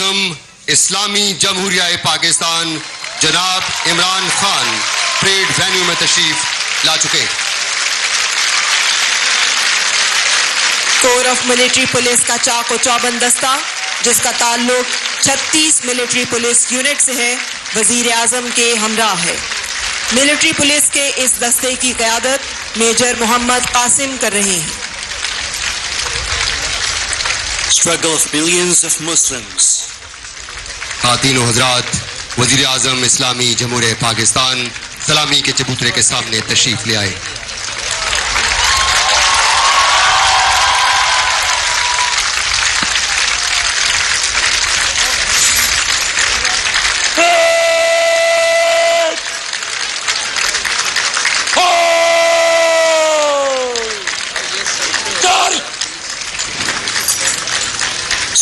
اعظم اسلامی جمہوریہ پاکستان جناب عمران خان پریڈ وینیو میں تشریف لا چکے. کور آف ملٹری پولیس کا چاق و چوبند دستہ جس کا تعلق 36 ملٹری پولیس یونٹ سے ہے وزیر اعظم کے ہمراہ ہے. ملٹری پولیس کے اس دستے کی قیادت میجر محمد قاسم کر رہے ہیں. Struggle of millions of Muslims. خواتین و حضرات، وزیر اعظم اسلامی جمہوریہ پاکستان سلامی کے چبوترے کے سامنے تشریف لے آئے.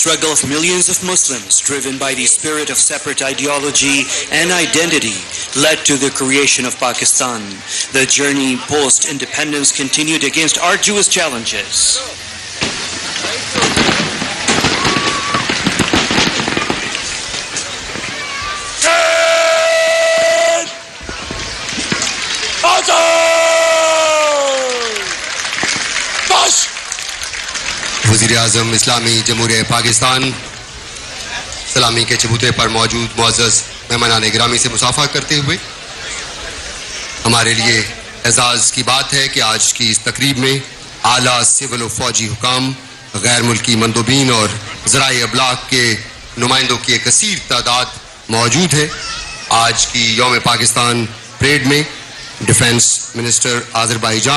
Struggle of millions of Muslims driven by the spirit of separate ideology and identity led to the creation of Pakistan. The journey post-independence continued against arduous challenges. وزیر اعظم اسلامی جمہوریہ پاکستان سلامی کے چبوترے پر موجود معزز مہمانان گرامی سے مصافحہ کرتے ہوئے، ہمارے لیے اعزاز کی بات ہے کہ آج کی اس تقریب میں اعلیٰ سول و فوجی حکام، غیر ملکی مندوبین اور ذرائع ابلاغ کے نمائندوں کی ایک کثیر تعداد موجود ہے. آج کی یوم پاکستان پریڈ میں ڈیفنس منسٹر آذربائیجان